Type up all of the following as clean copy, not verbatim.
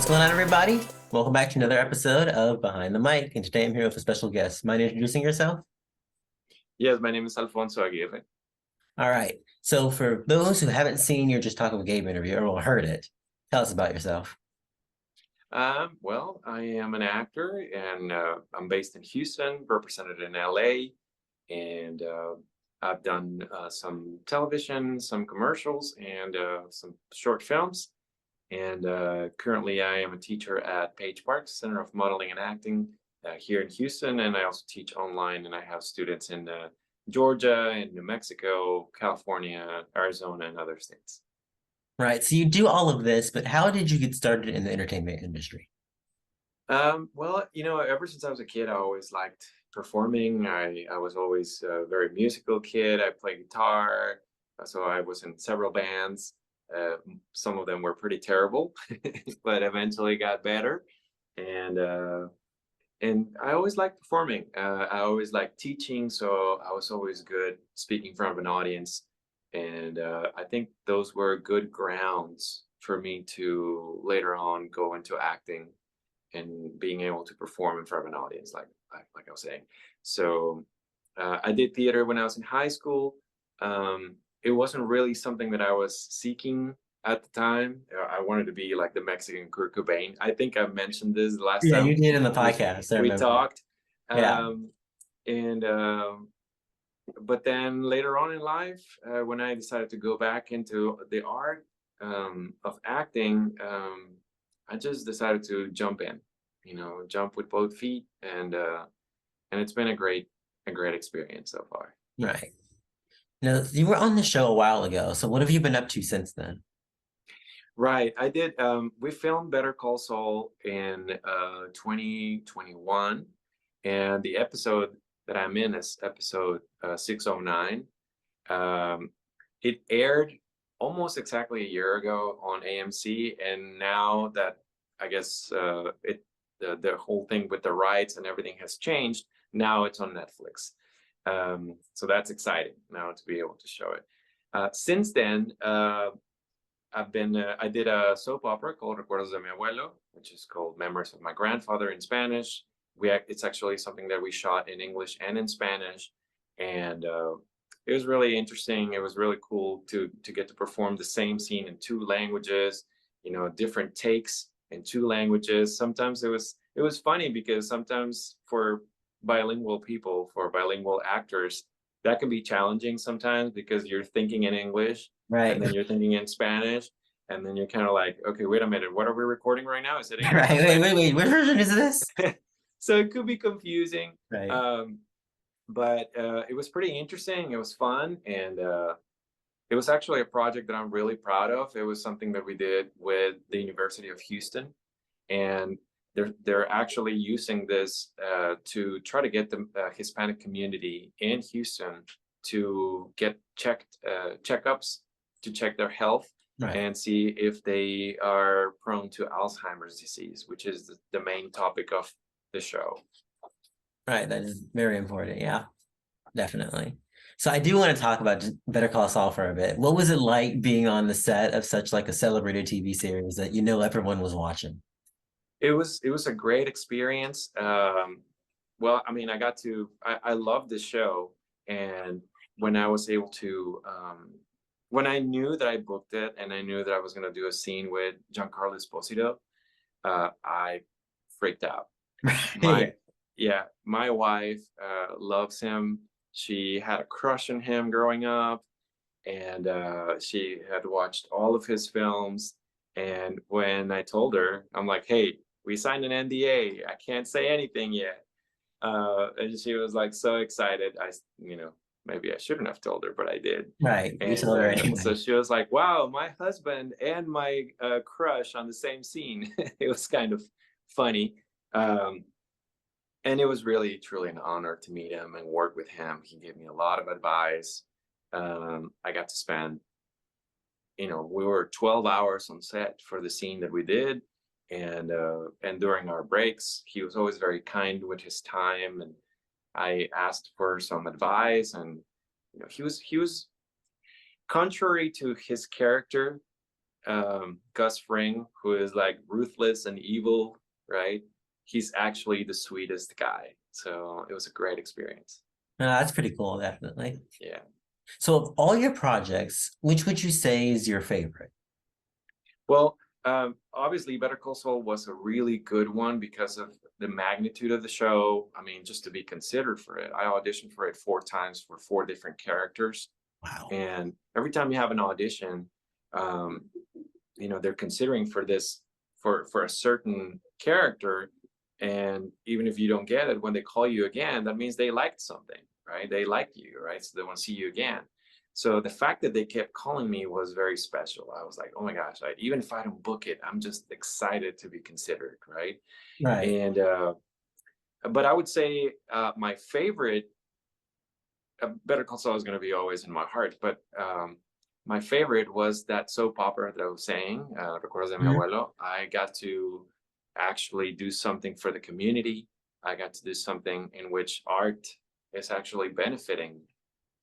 going on, everybody? Welcome back to another episode of Behind the Mic, and today I'm here with a special guest. Mind introducing yourself? Yes, my name is Alfonso Aguirre. All right. So for those who haven't seen your Just Talk with Gabe interview or heard it, tell us about yourself. Well, I am an actor, and I'm based in Houston, represented in LA, and I've done some television, some commercials, and some short films. And currently, I am a teacher at Page Park Center of Modeling and Acting here in Houston, and I also teach online, and I have students in Georgia, and New Mexico, California, Arizona, and other states. Right. So you do all of this, but how did you get started in the entertainment industry? Well, ever since I was a kid, I always liked performing. I was always a very musical kid. I played guitar, so I was in several bands. Some of them were pretty terrible, but eventually got better. And and I always liked performing. I always liked teaching, so I was always good speaking in front of an audience. And I think those were good grounds for me to later on go into acting and being able to perform in front of an audience, like I was saying. So I did theater when I was in high school. It wasn't really something that I was seeking at the time. I wanted to be like the Mexican Kurt Cobain. I think I mentioned this the last Yeah, you time did in the we podcast. I we remember. talked. Yeah. And But then later on in life, when I decided to go back into the art of acting, I just decided to jump in, jump with both feet, and it's been a great experience so far. Right. Now, you were on the show a while ago, so what have you been up to since then? Right, I did. We filmed Better Call Saul in 2021, and the episode that I'm in is episode 609. Um, it aired almost exactly a year ago on AMC, and now that I guess the whole thing with the rights and everything has changed, now it's on Netflix. So that's exciting now to be able to show it. Since then, I did a soap opera called Recuerdos de mi abuelo, which is called Memories of My Grandfather in Spanish. It's actually something that we shot in English and in Spanish, and it was really interesting. It was really cool to get to perform the same scene in two languages, different takes in two languages. Sometimes it was funny because sometimes for bilingual people, for bilingual actors, that can be challenging sometimes because you're thinking in English Right. and then you're thinking in Spanish, and then you're kind of like, okay, wait a minute, what are we recording right now? Is it English or Right. Wait, wait, Spanish? wait. What version is this? So it could be confusing. Right. But it was pretty interesting. It was fun, and it was actually a project that I'm really proud of. It was something that we did with the University of Houston, and they're actually using this to try to get the Hispanic community in Houston to get checkups to check their health Right. and see if they are prone to Alzheimer's disease, which is the main topic of the show. Right. That is very important. Yeah, definitely. So I do want to talk about Better Call Saul for a bit. What was it like being on the set of such like a celebrated TV series that everyone was watching? It was a great experience. Well, I mean, I love this show, and when I was able to, when I knew that I booked it, and I knew that I was going to do a scene with Giancarlo Esposito, I freaked out. Yeah. My Yeah, my wife loves him. She had a crush on him growing up, and she had watched all of his films. And when I told her, I'm like, "Hey, we signed an NDA. I can't say anything yet." And she was like so excited. Maybe I shouldn't have told her, but I did. Right. You And told her so anyway. she was like, "Wow, my husband and my crush on the same scene." It was kind of funny. Um, and it was really truly an honor to meet him and work with him. He gave me a lot of advice. I got to spend, we were 12 hours on set for the scene that we did, and during our breaks, he was always very kind with his time, and I asked for some advice, and he was contrary to his character. Gus Fring, who is like ruthless and evil, right? He's actually the sweetest guy. So it was a great experience. That's pretty cool, definitely. Yeah. So of all your projects, which would you say is your favorite? Well, obviously, Better Call Saul was a really good one because of the magnitude of the show. I mean, just to be considered for it, I auditioned for it 4 times for 4 different characters. Wow. And every time you have an audition, um, they're considering for this for a certain character. And even if you don't get it, when they call you again, that means they liked something, right? They like you, right? So they want to see you again. So the fact that they kept calling me was very special. I was like, oh my gosh, even if I don't book it, I'm just excited to be considered, right? Right. And but I would say my favorite, Better Call Saul is going to be always in my heart, but my favorite was that soap opera that I was saying, Recuerdos de mi Mhm. abuelo. I got to actually do something for the community. I got to do something in which art is actually benefiting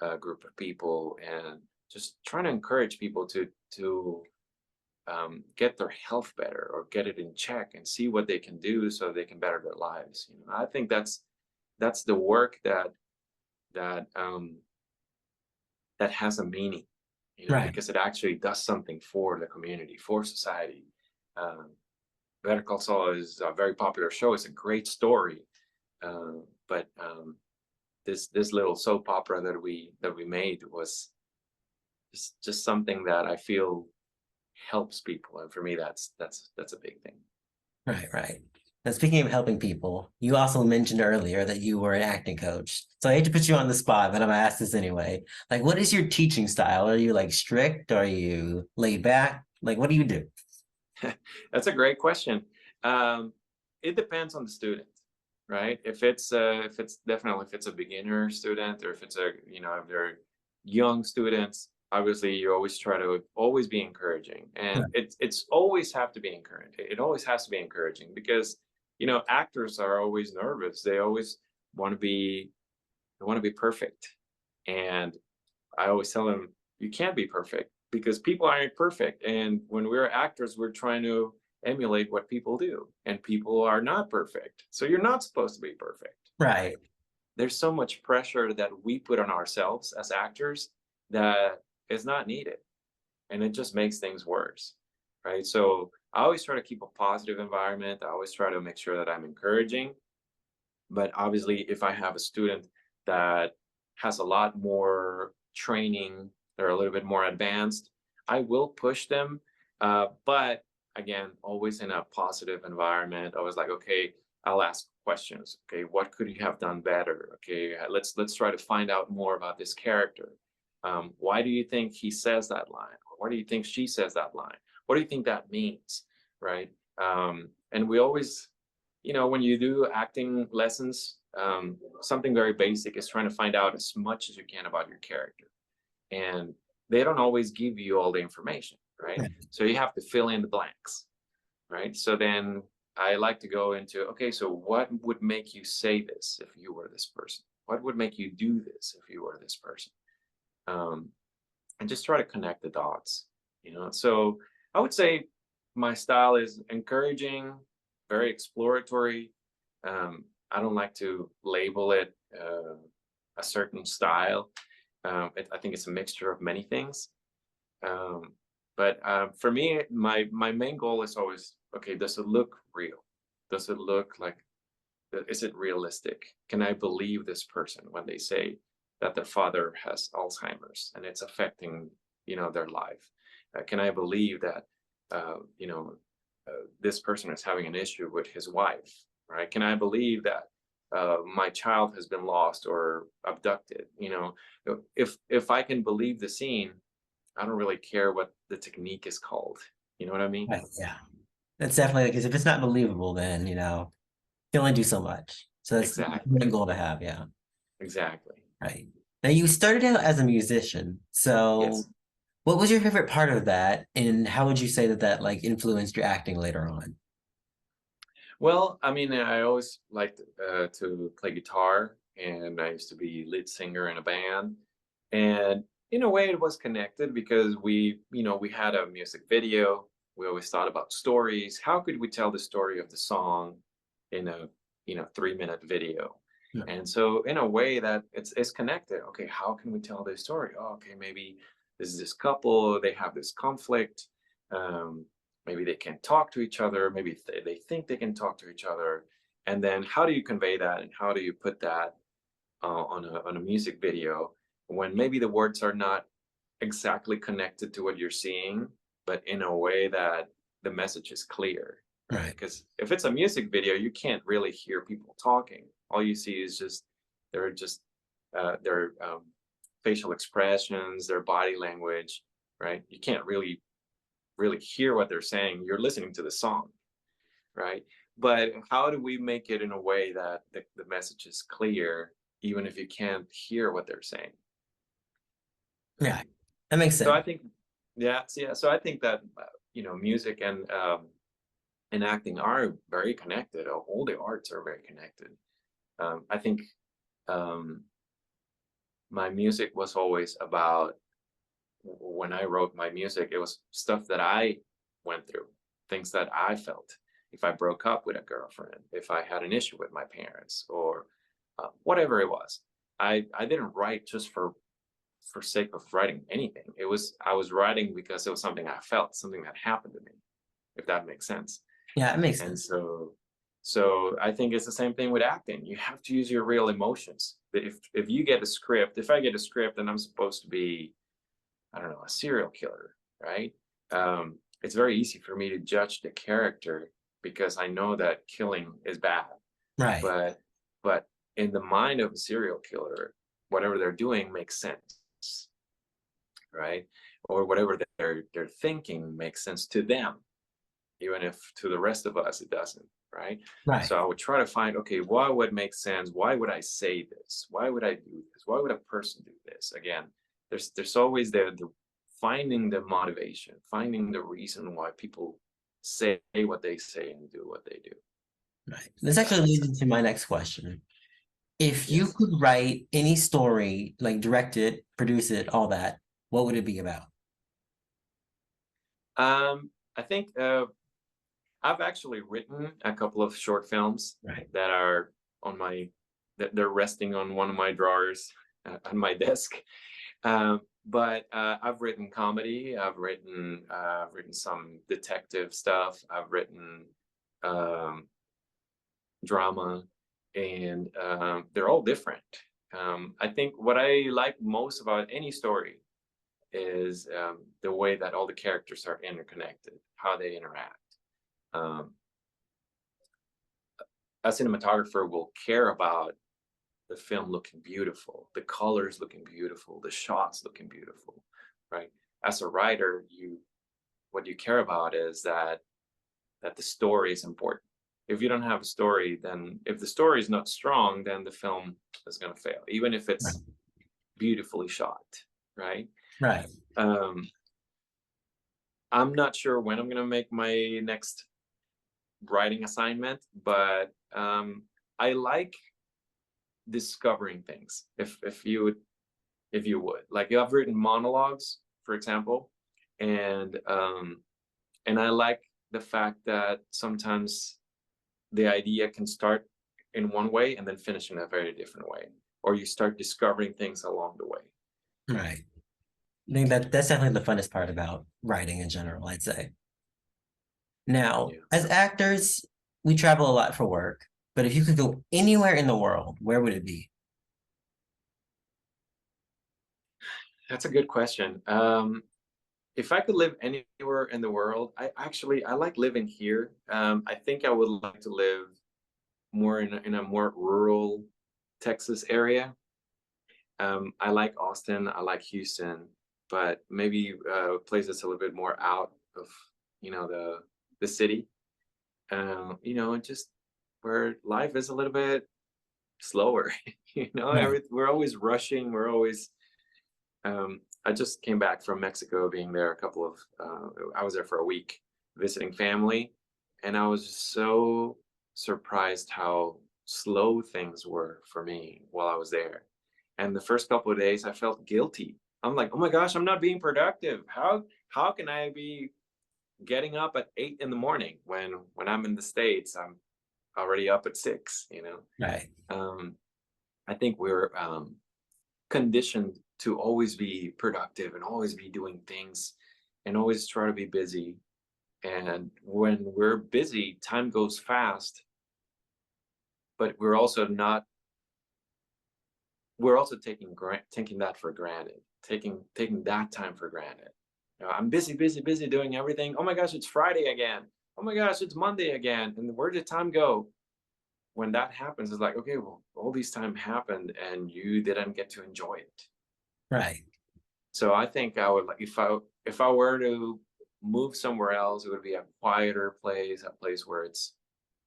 a group of people and just trying to encourage people to get their health better or get it in check and see what they can do so they can better their lives. I think that's the work that that has a meaning, Right. because it actually does something for the community, for society. Um, Better Call Saul is a very popular show. It's a great story, but this little soap opera that we made was just something that I feel helps people, and for me, that's a big thing. Right. Right. And speaking of helping people, you also mentioned earlier that you were an acting coach. So I hate to put you on the spot, but I'm gonna ask this anyway. Like, what is your teaching style? Are you like strict? Are you laid back? Like, what do you do? That's a great question. Um, it depends on the student, right? If it's definitely if it's a beginner student or if it's a if they're young students, obviously you always try to always be encouraging, and it's always have to be encouraging. It always has to be encouraging because actors are always nervous. They always want to be they want to be perfect, and I always tell them you can't be perfect because people aren't perfect. And when we're actors, we're trying to emulate what people do, and people are not perfect. So you're not supposed to be perfect, right? Right. There's so much pressure that we put on ourselves as actors that is not needed. And it just makes things worse, right? So I always try to keep a positive environment. I always try to make sure that I'm encouraging, but obviously, if I have a student that has a lot more training, they're a little bit more advanced, I will push them. But again, always in a positive environment. I was like, okay, I'll ask questions. Okay, what could you have done better? Okay, let's try to find out more about this character. Why do you think he says that line? Why do you think she says that line? What do you think that means? Right? And we always when you do acting lessons, something very basic is trying to find out as much as you can about your character. And they don't always give you all the information, right? Right. So you have to fill in the blanks, right? So then I like to go into, okay, so what would make you say this if you were this person? What would make you do this if you were this person? Um, and just try to connect the dots. So I would say my style is encouraging, very exploratory. I don't like to label it a certain style. I think it's a mixture of many things. um, but for me, my main goal is always, okay, does it look real? Does it look like, is it realistic? Can I believe this person when they say that their father has Alzheimer's and it's affecting, their life? Can I believe that, this person is having an issue with his wife, right? Can I believe that my child has been lost or abducted? If I can believe the scene, I don't really care what the technique is called. You know what I mean? Right. Yeah. That's definitely because if it's not believable, then you can only do so much. So that's a Exactly. good goal to have. Yeah. Exactly. Right. Now you started out as a musician. So Yes. what was your favorite part of that? And how would you say that that like influenced your acting later on? Well, I mean, I always liked to play guitar, and I used to be lead singer in a band. And in a way it was connected because we had a music video. We always thought about stories. How could we tell the story of the song in a 3-minute video? Yeah. And so in a way that it's connected. Okay, how can we tell this story? Oh, okay, maybe this is this couple, they have this conflict. Um, Maybe they can talk to each other, maybe they think they can talk to each other. And then how do you convey that, and how do you put that on a music video when maybe the words are not exactly connected to what you're seeing, but in a way that the message is clear, right? Right. Because if it's a music video, you can't really hear people talking. All you see is just their facial expressions, their body language, right? You can't really hear what they're saying. You're listening to the song, right? But how do we make it in a way that the message is clear, even if you can't hear what they're saying? Yeah. That makes So sense. I think, yeah, so I think that music and acting are very connected. All the arts are very connected. I think um, my music was always about, when I wrote my music, it was stuff that I went through, things that I felt. If I broke up with a girlfriend, if I had an issue with my parents, or whatever it was, I didn't write just for sake of writing anything. I was writing because it was something I felt, something that happened to me, if that makes sense. Yeah, it makes And sense. so I think it's the same thing with acting. You have to use your real emotions. If you get a script, if I get a script and I'm supposed to be, I don't know, a serial killer, right? It's very easy for me to judge the character because I know that killing is bad. Right. But but in the mind of a serial killer, whatever they're doing makes sense, right? Or whatever they're thinking makes sense to them, even if to the rest of us it doesn't, right? Right. So I would try to find, okay, why would make sense? Why would I say this? Why would I do this? Why would a person do this? Again, there's always the finding the motivation, finding the reason why people say what they say and do what they do. Right. This If that actually makes leads sense. into my next question. If you Yes. could write any story, like direct it, produce it, all that, what would it be about? I think I've actually written a couple of short films Right. that are on my that they're resting on one of my drawers on my desk. But I've written comedy. I've written some detective stuff. I've written um, drama, and they're all different. I think what I like most about any story is the way that all the characters are interconnected, how they interact. Um, a cinematographer will care about the film looking beautiful, the colors looking beautiful, the shots looking beautiful, right? As a writer, what you care about is that the story is important. If you don't have a story, then if the story is not strong, then the film is going to fail, even if Right. it's beautifully shot, right? Right. Um, I'm not sure when I'm going to make my next writing assignment, but I like discovering things. If you would, like, I've written monologues, for example, and and I like the fact that sometimes the idea can start in one way and then finish in a very different way, or you start discovering things along the way. Right. I think that's definitely the funnest part about writing in general, I'd say. Now, Yeah, as actors, we travel a lot for work, but if you could go anywhere in the world, where would it be? that's a good question. If I could live anywhere in the world, I like living here. I think I would like to live more in a more rural Texas area. I like Austin, I like Houston, but maybe a place that's a little bit more out of the city. Just where life is a little bit slower. Right. We're always rushing. We're always. I just came back from Mexico, being there a couple of. I was there for a week visiting family, and I was so surprised how slow things were for me while I was there. And the first couple of days, I felt guilty. I'm like, oh my gosh, I'm not being productive. How can I be getting up at 8 in the morning when I'm in the States? I'm already up at 6, you know. Right. I think we're conditioned to always be productive and always be doing things and always try to be busy. And when we're busy, time goes fast, but we're also taking that for granted, taking that time for granted. You know, I'm busy, busy, busy doing everything. Oh my gosh, it's Friday again. Oh my gosh, it's Monday again. And where did time go? When that happens, it's like, okay, well, all this time happened and you didn't get to enjoy it. Right. So I think I would like, if I were to move somewhere else, it would be a quieter place, a place where it's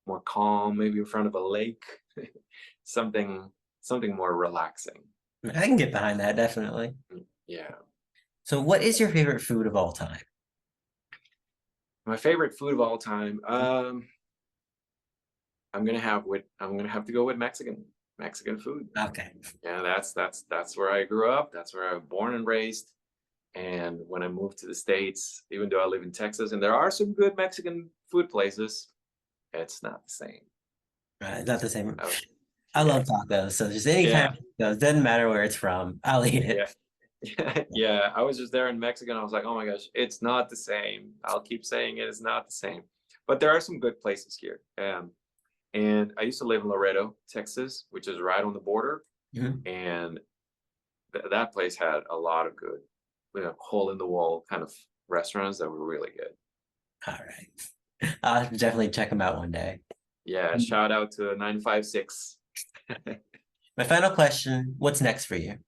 more calm, maybe in front of a lake, something something more relaxing. I can get behind that, definitely. Yeah. So what is your favorite food of all time? My favorite food of all time. I'm gonna have to go with Mexican food. Okay. Yeah, that's where I grew up. That's where I was born and raised. And when I moved to the States, even though I live in Texas, and there are some good Mexican food places, it's not the same. Not the same. Oh, I yeah, love tacos, so just any kind yeah, of tacos, doesn't matter where it's from, I'll eat yeah, it. yeah. I was just there in Mexico, and I was like, oh my gosh, it's not the same. I'll keep saying it, it's not the same. But there are some good places here. And I used to live in Laredo, Texas, which is right on the border. Mhm. And that place had a lot of good, hole in the wall kind of restaurants that were really good. All right. I'll definitely check them out one day. Yeah, shout out to 956. My final question, what's next for you?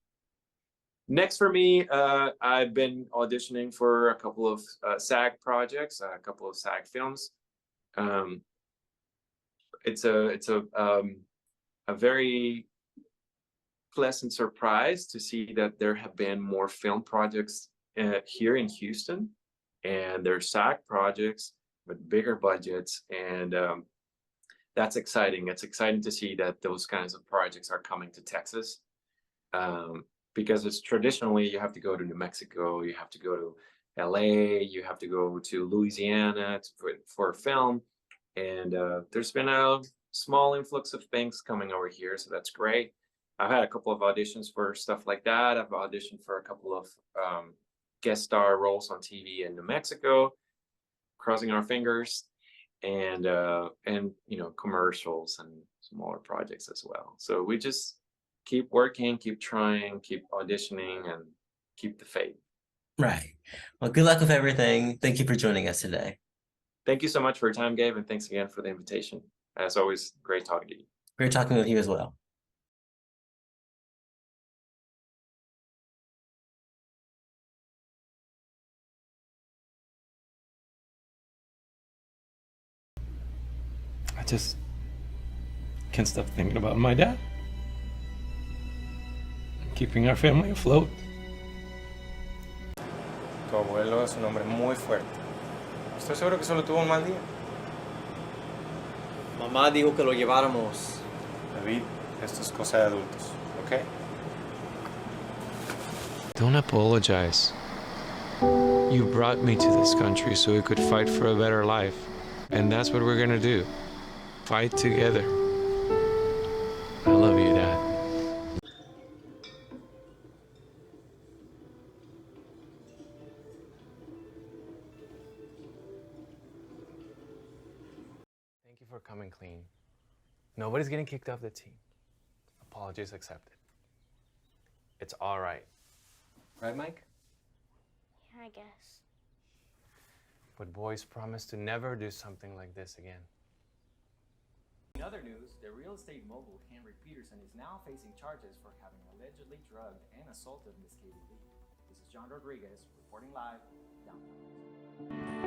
Next for me, I've been auditioning for a couple of SAG projects, a couple of SAG films. Um, it's a very pleasant surprise to see that there have been more film projects here in Houston, and there's SAG projects with bigger budgets, and that's exciting. It's exciting to see that those kinds of projects are coming to Texas, because it's traditionally you have to go to New Mexico, you have to go to LA, you have to go to Louisiana for a film, and there's been a small influx of things coming over here, so that's great. I've had a couple of auditions for stuff like that. I've auditioned for a couple of guest star roles on TV in New Mexico, crossing our fingers, and commercials and smaller projects as well. So we just keep working, keep trying, keep auditioning, and keep the faith. Right. Well, good luck with everything. Thank you for joining us today. Thank you so much for your time, Gabe, and thanks again for the invitation. As always, great talking to you. Great talking with you as well. I just can't stop thinking about my dad. Keeping our family afloat. Tu abuelo es un hombre muy fuerte. Estoy seguro que solo tuvo un mal día. Mamá dijo que lo lleváramos. David, esto es cosa de adultos, ¿ok? Don't apologize. You brought me to this country so we could fight for a better life. And that's what we're gonna do. Fight together. I love you, Dad. Thank you for coming clean. Nobody's getting kicked off the team. Apologies accepted. It's all right. Right, Mike? Yeah, I guess. But boys promise to never do something like this again. In other news, the real estate mogul Henry Peterson is now facing charges for having allegedly drugged and assaulted Miss Katie Lee. This is John Rodriguez reporting live downtown.